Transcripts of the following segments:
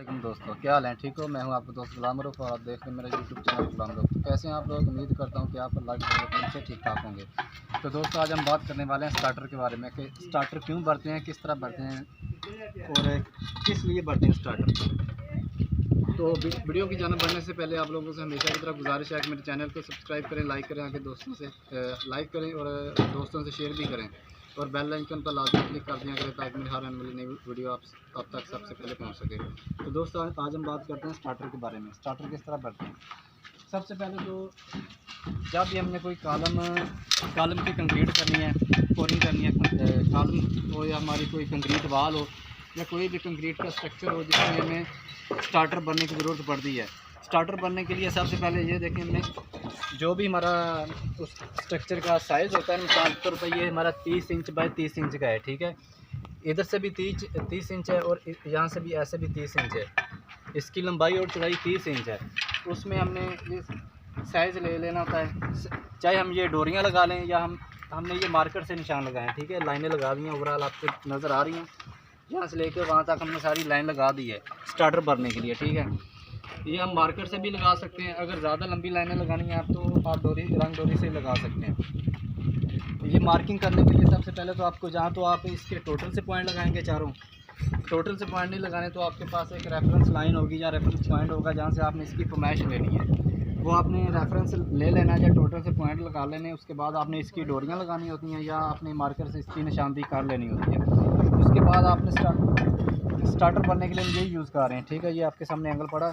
वालेकुम दोस्तों, क्या हाल है? ठीक हो? मैं हूं आपका दोस्त गुलाम रूफ और आप देख रहे हैं मेरा यूट्यूब चैनल गुलाम रूफ। तो कैसे हैं आप लोग? उम्मीद करता हूं कि आप अल्लाह से ठीक ठाक होंगे। तो दोस्तों, आज हम बात करने वाले हैं स्टार्टर के बारे में कि स्टार्टर क्यों भरते हैं, किस तरह भरते हैं और किस लिए भरते हैं स्टार्टर। तो वीडियो की जान बढ़ने से पहले आप लोगों से हमेशा की तरह गुजारिश है कि मेरे चैनल को सब्सक्राइब करें, लाइक करें, आगे दोस्तों से लाइक करें और दोस्तों से शेयर भी करें और बेल आइकन पर लाजमी क्लिक कर दिया करें ताकि मेरी हर आने वाली नई वीडियो आप तक सबसे पहले पहुंच सके। तो दोस्तों, आज हम बात करते हैं स्टार्टर के बारे में। स्टार्टर किस तरह भरते हैं। सबसे पहले तो जब भी हमने कोई कॉलम की कंक्रीट करनी है, पोरिंग करनी है, कॉलम हो या हमारी कोई कंक्रीट वाल हो या कोई भी कंक्रीट का स्ट्रक्चर हो जिसमें हमें स्टार्टर भरने की ज़रूरत पड़ती है। स्टार्टर भरने के लिए सबसे पहले ये देखें, हमने जो भी हमारा उस स्ट्रक्चर का साइज़ होता है, मिसाल के तौर पर ये हमारा 30 इंच बाय 30 इंच का है, ठीक है। इधर से भी 30 इंच है और यहाँ से भी ऐसे भी 30 इंच है। इसकी लंबाई और चौड़ाई 30 इंच है। उसमें हमने ये साइज़ ले लेना होता है, चाहे हम ये डोरियाँ लगा लें या हमने ये मार्कर से निशान लगाए हैं, ठीक है। लाइनें लगा दी हैं, ओवरऑल आपको नज़र आ रही हैं। यहाँ से लेकर वहाँ तक हमने सारी लाइन लगा दी है स्टार्टर भरने के लिए, ठीक है। ये हम मार्कर से भी लगा सकते हैं। अगर ज़्यादा लंबी लाइनें लगानी है आप तो आप रंग डोरी से लगा सकते हैं। ये मार्किंग करने के लिए सबसे पहले तो आपको जहाँ तो आप इसके टोटल से पॉइंट लगाएंगे, चारों टोटल से पॉइंट नहीं लगाने तो आपके पास एक रेफरेंस लाइन होगी या रेफरेंस पॉइंट होगा जहाँ से आपने इसकी फरमाइश लेनी है, वो आपने रेफरेंस ले लेना है या टोटल से पॉइंट लगा लेने। उसके बाद आपने इसकी डोरियाँ लगानी होती हैं या अपने मार्कर से इसकी निशानदेही कर लेनी होती है। उसके बाद आपने स्टार्टर भरने के लिए हम यही यूज़ कर रहे हैं, ठीक है। ये आपके सामने एंगल पड़ा है,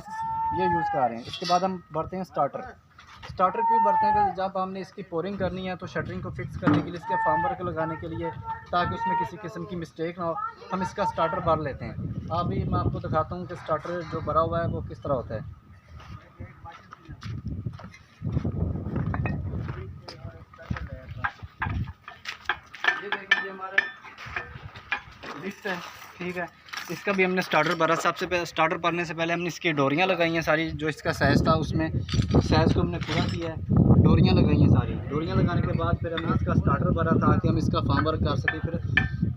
ये यूज़ कर रहे हैं। इसके बाद हम भरते हैं स्टार्टर। स्टार्टर क्यों भरते हैं कि जब हमने इसकी पोरिंग करनी है तो शटरिंग को फिक्स करने के लिए, इसके फार्म वर्क लगाने के लिए, ताकि उसमें किसी किस्म की मिस्टेक ना हो, हम इसका स्टार्टर भर लेते हैं। अभी मैं आपको दिखाता हूँ कि स्टार्टर जो भरा हुआ है वो किस तरह होता है। ये देखिए, ये हमारा लिस्ट है, ठीक है। इसका भी हमने स्टार्टर भरा। सबसे पहले स्टार्टर भरने से पहले हमने इसकी डोरियाँ लगाई हैं सारी, जो इसका साइज़ था उसमें साइज़ को हमने पूरा किया है। डोरियाँ लगाई हैं सारी। डोरियाँ लगाने के बाद फिर हमने इसका स्टार्टर भरा ताकि हम इसका फार्म वर्क कर सकें। फिर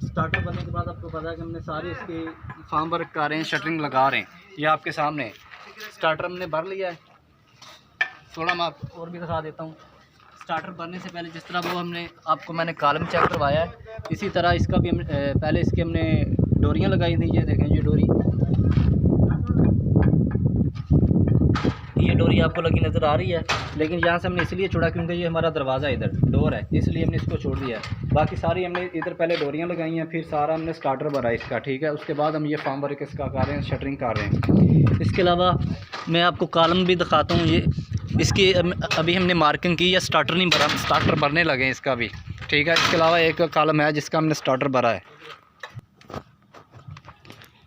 स्टार्टर भरने के बाद आपको पता है कि हमने सारी इसकी फार्म वर्क कर रहे हैं, शटरिंग लगा रहे हैं। ये आपके सामने स्टार्टर हमने भर लिया है। थोड़ा मैं आपको और भी दिखा देता हूँ। स्टार्टर भरने से पहले जिस तरह वो हमने आपको मैंने कॉलम चेक करवाया है, इसी तरह इसका भी हम पहले इसके हमने डोरियाँ लगाई थी। ये देखें, ये डोरी आपको लगी नज़र आ रही है, लेकिन यहाँ से हमने इसलिए छोड़ा क्योंकि ये हमारा दरवाज़ा इधर डोर है, इसलिए हमने इसको छोड़ दिया है। बाकी सारी हमने इधर पहले डोरियाँ लगाई हैं, फिर सारा हमने स्टार्टर भरा इसका, ठीक है। उसके बाद हम ये फार्म वर्क इसका कर रहे हैं, शटरिंग कर रहे हैं। इसके अलावा मैं आपको कॉलम भी दिखाता हूँ। ये इसकी अभी हमने मार्किंग की या स्टार्टर नहीं भरा, स्टार्टर भरने लगे हैं इसका भी, ठीक है। इसके अलावा एक कॉलम है जिसका हमने स्टार्टर भरा है।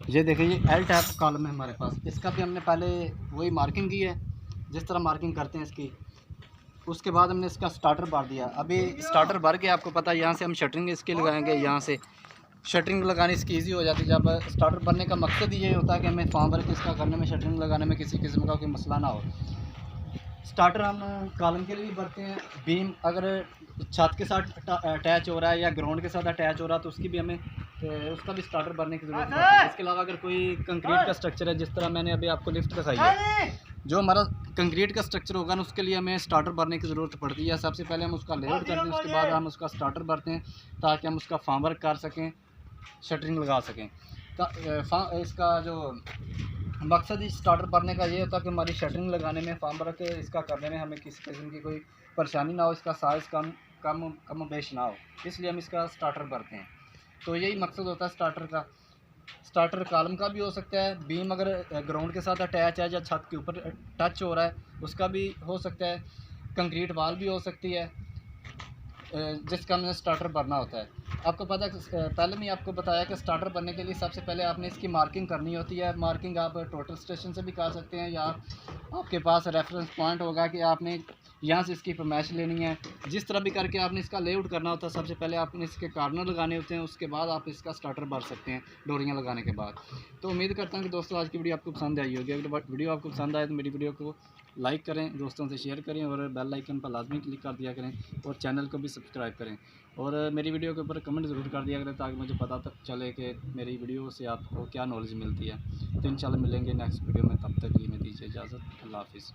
ये देखिए, ये एल टाइप कॉलम है हमारे पास। इसका भी हमने पहले वही मार्किंग की है जिस तरह मार्किंग करते हैं इसकी। उसके बाद हमने इसका स्टार्टर भर दिया। अभी स्टार्टर भर के आपको पता है यहाँ से हम शटरिंग इसकी लगाएंगे। यहाँ से शटरिंग लगानी इसकी ईजी हो जाती है। जब स्टार्टर भरने का मकसद ही ये होता है कि हमें फार्म वर्क इसका करने में, शटरिंग लगाने में किसी किस्म का कोई मसला ना हो। स्टार्टर हम कॉलम के लिए भी भरते हैं। बीम अगर छत के साथ अटैच हो रहा है या ग्राउंड के साथ अटैच हो रहा है तो उसकी भी हमें उसका भी स्टार्टर भरने की ज़रूरत है। इसके अलावा अगर कोई कंक्रीट का स्ट्रक्चर है, जिस तरह मैंने अभी आपको लिफ्ट दिखाई है, जो हमारा कंक्रीट का स्ट्रक्चर होगा ना उसके लिए हमें स्टार्टर भरने की ज़रूरत पड़ती है। सबसे पहले हम उसका लेआउट करते हैं, उसके बाद हम उसका स्टार्टर भरते हैं ताकि हम उसका फार्म वर्क कर सकें, शटरिंग लगा सकें। इसका जो मकसद ही स्टार्टर भरने का ये होता है कि हमारी शटरिंग लगाने में, फार्म वर्क इसका करने में हमें किसी किस्म की कोई परेशानी ना हो, इसका साइज़ कम बेश ना हो, इसलिए हम इसका स्टार्टर भरते हैं। तो यही मकसद होता है स्टार्टर का। स्टार्टर कॉलम का भी हो सकता है, बीम अगर ग्राउंड के साथ अटैच है या छत के ऊपर टच हो रहा है उसका भी हो सकता है, कंक्रीट वाल भी हो सकती है जिसका हमने स्टार्टर भरना होता है। आपको पता है, पहले मैं आपको बताया कि स्टार्टर भरने के लिए सबसे पहले आपने इसकी मार्किंग करनी होती है। मार्किंग आप टोटल स्टेशन से भी कर सकते हैं या आपके पास रेफरेंस पॉइंट होगा कि आपने यहाँ से इसकी फरमाइश लेनी है। जिस तरह भी करके आपने इसका लेआउट करना होता है, सबसे पहले आपने इसके कार्नर लगाने होते हैं, उसके बाद आप इसका स्टार्टर भर सकते हैं डोरियाँ लगाने के बाद। तो उम्मीद करता हूँ कि दोस्तों आज की वीडियो आपको पसंद आई होगी। अगर वीडियो आपको पसंद आए तो मेरी वीडियो को लाइक करें, दोस्तों से शेयर करें और बेल आइकन पर लाजमी क्लिक कर दिया करें और चैनल को भी सब्सक्राइब करें। और मेरी वीडियो के ऊपर कमेंट ज़रूर कर दिया करें ताकि मुझे पता चले कि मेरी वीडियो से आपको क्या नॉलेज मिलती है। तो इंशाल्लाह मिलेंगे नेक्स्ट वीडियो में, तब तक के लिए मैं दीजिए इजाज़त। अल्लाह हाफ़िज़।